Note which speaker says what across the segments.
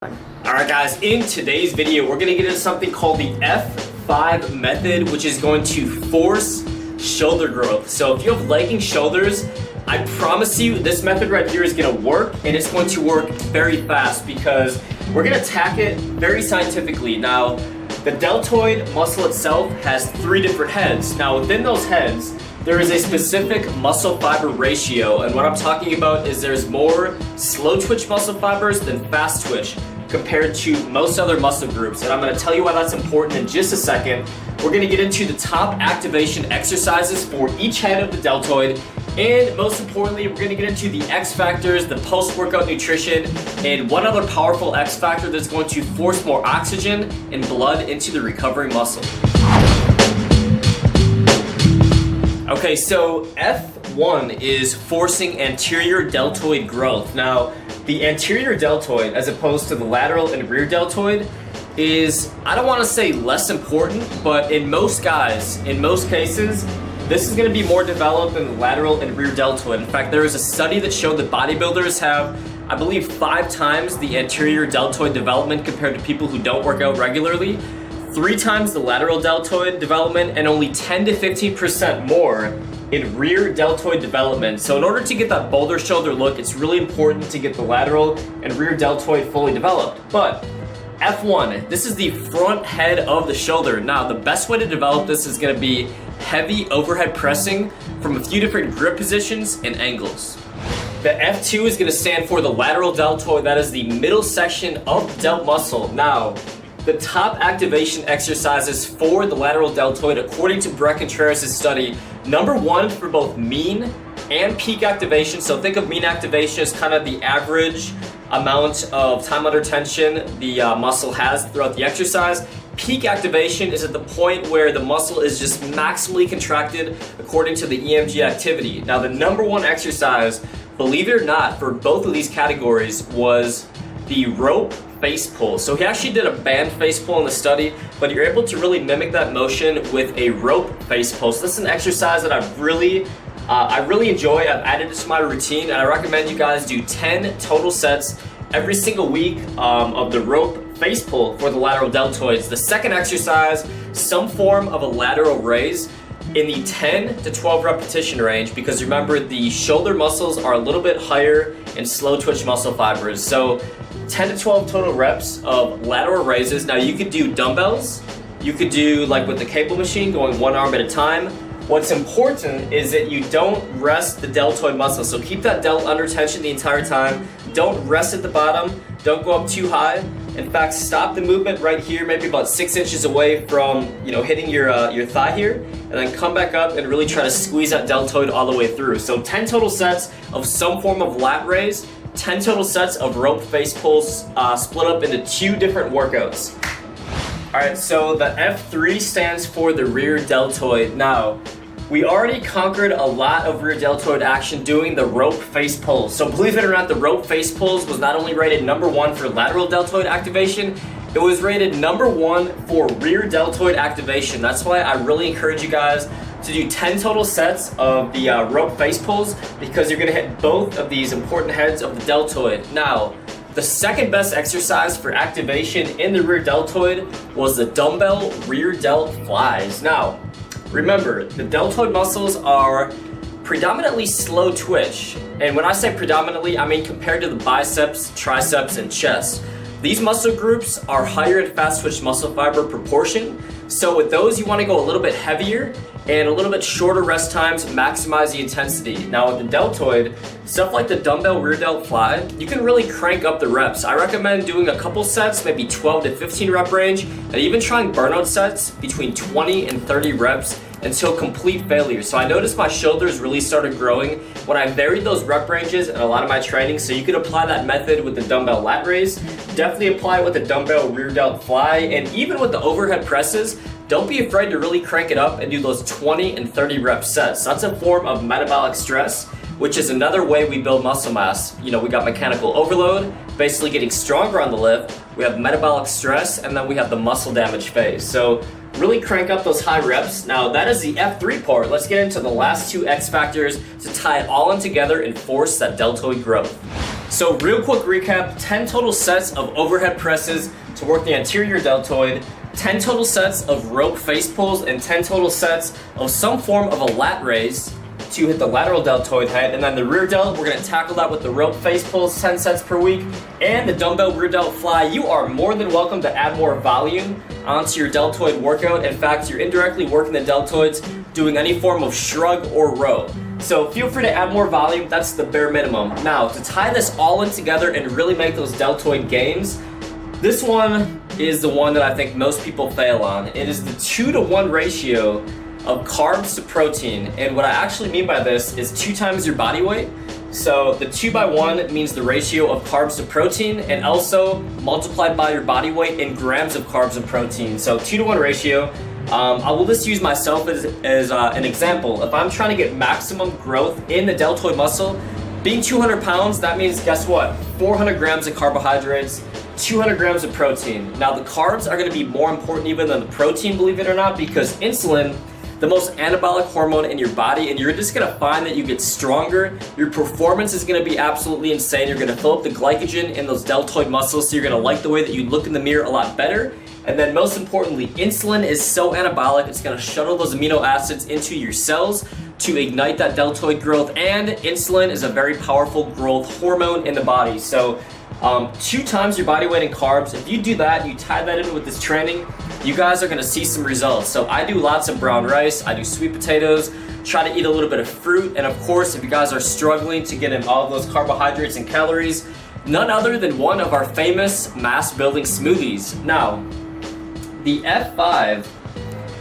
Speaker 1: Alright guys, in today's video we're going to get into something called the F-5 method, which is going to force shoulder growth. So if you have lagging shoulders, I promise you this method right here is going to work, and it's going to work very fast because we're going to attack it very scientifically. Now, the deltoid muscle itself has 3 different heads. Now within those heads, there is a specific muscle fiber ratio, and what I'm talking about is there's more slow twitch muscle fibers than fast twitch compared to most other muscle groups, and I'm going to tell you why that's important in just a second. We're going to get into the top activation exercises for each head of the deltoid, and most importantly, we're going to get into the X factors, the post-workout nutrition, and one other powerful X factor that's going to force more oxygen and blood into the recovering muscle. Okay, so F1 is forcing anterior deltoid growth. Now, the anterior deltoid, as opposed to the lateral and rear deltoid, is, I don't want to say less important, but in most guys, in most cases, this is going to be more developed than the lateral and rear deltoid. In fact, there is a study that showed that bodybuilders have, I believe, 5 times the anterior deltoid development compared to people who don't work out regularly, 3 times the lateral deltoid development, and only 10 to 15% more in rear deltoid development. So in order to get that boulder shoulder look, it's really important to get the lateral and rear deltoid fully developed. But F1, this is the front head of the shoulder. Now, the best way to develop this is going to be heavy overhead pressing from a few different grip positions and angles. The F2 is going to stand for the lateral deltoid. That is the middle section of the delt muscle. Now, the top activation exercises for the lateral deltoid, according to Brett Contreras' study, number 1 for both mean and peak activation. So think of mean activation as kind of the average amount of time under tension the muscle has throughout the exercise. Peak activation is at the point where the muscle is just maximally contracted according to the EMG activity. Now, the number 1 exercise, believe it or not, for both of these categories was the rope face pull. So he actually did a band face pull in the study, but you're able to really mimic that motion with a rope face pull. So this is an exercise that I really enjoy. I've added it to my routine, and I recommend you guys do 10 total sets every single week of the rope face pull for the lateral deltoids. The second exercise, some form of a lateral raise in the 10 to 12 repetition range, because remember, the shoulder muscles are a little bit higher in slow twitch muscle fibers. So 10 to 12 total reps of lateral raises. Now, you could do dumbbells, you could do like with the cable machine, going 1 arm at a time. What's important is that you don't rest the deltoid muscle. So keep that delt under tension the entire time. Don't rest at the bottom. Don't go up too high. In fact, stop the movement right here, maybe about 6 inches away from, hitting your thigh here, and then come back up and really try to squeeze that deltoid all the way through. So 10 total sets of some form of lat raise, 10 total sets of rope face pulls, split up into 2 different workouts. Alright, so the F3 stands for the rear deltoid. Now, we already conquered a lot of rear deltoid action doing the rope face pulls. So believe it or not, the rope face pulls was not only rated number 1 for lateral deltoid activation, it was rated number 1 for rear deltoid activation. That's why I really encourage you guys to do 10 total sets of the rope face pulls, because you're going to hit both of these important heads of the deltoid. Now, the second best exercise for activation in the rear deltoid was the dumbbell rear delt flies. Now, remember, the deltoid muscles are predominantly slow twitch, and when I say predominantly, I mean compared to the biceps, triceps, and chest. These muscle groups are higher in fast twitch muscle fiber proportion, so with those you want to go a little bit heavier and a little bit shorter rest times, maximize the intensity. Now with the deltoid, stuff like the dumbbell rear delt fly, you can really crank up the reps. I recommend doing a couple sets, maybe 12 to 15 rep range, and even trying burnout sets between 20 and 30 reps until complete failure. So I noticed my shoulders really started growing when I varied those rep ranges in a lot of my training. So you could apply that method with the dumbbell lat raise, definitely apply it with the dumbbell rear delt fly, and even with the overhead presses, don't be afraid to really crank it up and do those 20 and 30 rep sets. That's a form of metabolic stress, which is another way we build muscle mass. We got mechanical overload, basically getting stronger on the lift. We have metabolic stress, and then we have the muscle damage phase. So really crank up those high reps. Now, that is the F3 part. Let's get into the last 2 X factors to tie it all in together and force that deltoid growth. So real quick recap, 10 total sets of overhead presses to work the anterior deltoid, 10 total sets of rope face pulls, and 10 total sets of some form of a lat raise to hit the lateral deltoid head. And then the rear delt, we're gonna tackle that with the rope face pulls, 10 sets per week, and the dumbbell rear delt fly. You are more than welcome to add more volume onto your deltoid workout. In fact, you're indirectly working the deltoids doing any form of shrug or row. So feel free to add more volume, that's the bare minimum. Now, to tie this all in together and really make those deltoid gains, this one is the one that I think most people fail on. It is the 2-to-1 ratio of carbs to protein. And what I actually mean by this is 2 times your body weight. So the 2/1 means the ratio of carbs to protein, and also multiplied by your body weight in grams of carbs and protein. So 2-to-1 ratio. I will just use myself as an example. If I'm trying to get maximum growth in the deltoid muscle, being 200 pounds, that means, guess what? 400 grams of carbohydrates, 200 grams of protein. Now the carbs are gonna be more important even than the protein, believe it or not, because insulin, the most anabolic hormone in your body, and you're just gonna find that you get stronger. Your performance is gonna be absolutely insane. You're gonna fill up the glycogen in those deltoid muscles, so you're gonna like the way that you look in the mirror a lot better. And then most importantly, insulin is so anabolic, it's gonna shuttle those amino acids into your cells to ignite that deltoid growth, and insulin is a very powerful growth hormone in the body. So 2 times your body weight in carbs, if you do that, you tie that in with this training, you guys are gonna see some results. So I do lots of brown rice, I do sweet potatoes, try to eat a little bit of fruit, and of course, if you guys are struggling to get in all of those carbohydrates and calories, none other than one of our famous mass building smoothies. Now, the F-5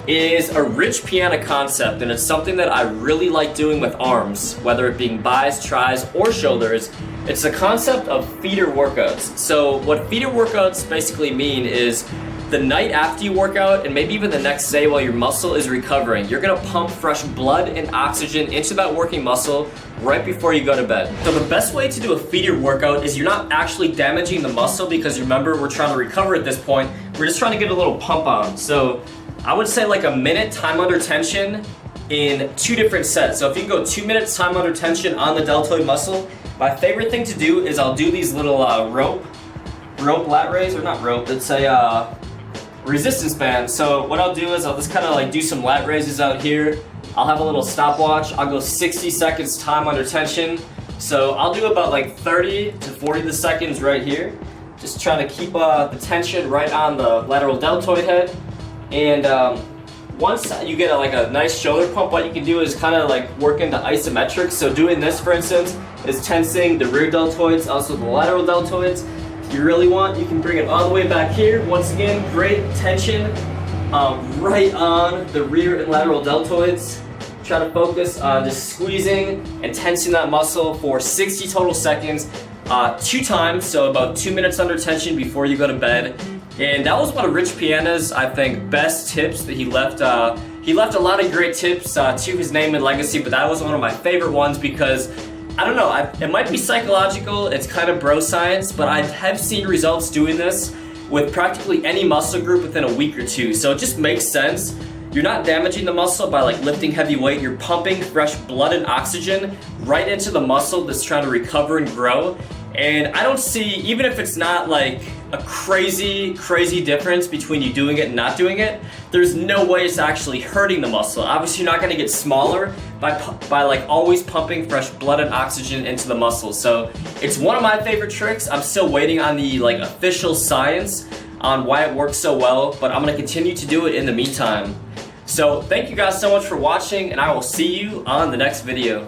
Speaker 1: is a rich piano concept, and it's something that I really like doing with arms, whether it being buys, tries, or shoulders. It's a concept of feeder workouts. So what feeder workouts basically mean is the night after you work out, and maybe even the next day while your muscle is recovering, you're gonna pump fresh blood and oxygen into that working muscle right before you go to bed. So the best way to do a feeder workout is you're not actually damaging the muscle, because remember, we're trying to recover at this point. We're just trying to get a little pump on. So I would say like a minute time under tension in 2 different sets. So if you can go 2 minutes time under tension on the deltoid muscle, my favorite thing to do is I'll do these little rope lat raise, or not rope, it's a resistance band. So what I'll do is I'll just kind of like do some lat raises out here. I'll have a little stopwatch. I'll go 60 seconds time under tension. So I'll do about like 30 to 40 seconds right here. Just trying to keep the tension right on the lateral deltoid head. And once you get a nice shoulder pump, what you can do is kind of like work into isometrics. So doing this, for instance, is tensing the rear deltoids, also the lateral deltoids. If you really want, you can bring it all the way back here. Once again, great tension right on the rear and lateral deltoids. Try to focus on just squeezing and tensing that muscle for 60 total seconds, 2 times, so about 2 minutes under tension before you go to bed. And that was one of Rich Piana's, I think, best tips that he left. He left a lot of great tips to his name and legacy, but that was one of my favorite ones because, I don't know, it might be psychological, it's kind of bro science, but I have seen results doing this with practically any muscle group within a week or 2. So it just makes sense. You're not damaging the muscle by like lifting heavy weight, you're pumping fresh blood and oxygen right into the muscle that's trying to recover and grow. And I don't see, even if it's not like a crazy difference between you doing it and not doing it, there's no way it's actually hurting the muscle. Obviously you're not gonna get smaller by like always pumping fresh blood and oxygen into the muscle. So it's one of my favorite tricks. I'm still waiting on the like official science on why it works so well, but I'm gonna continue to do it in the meantime. So thank you guys so much for watching, and I will see you on the next video.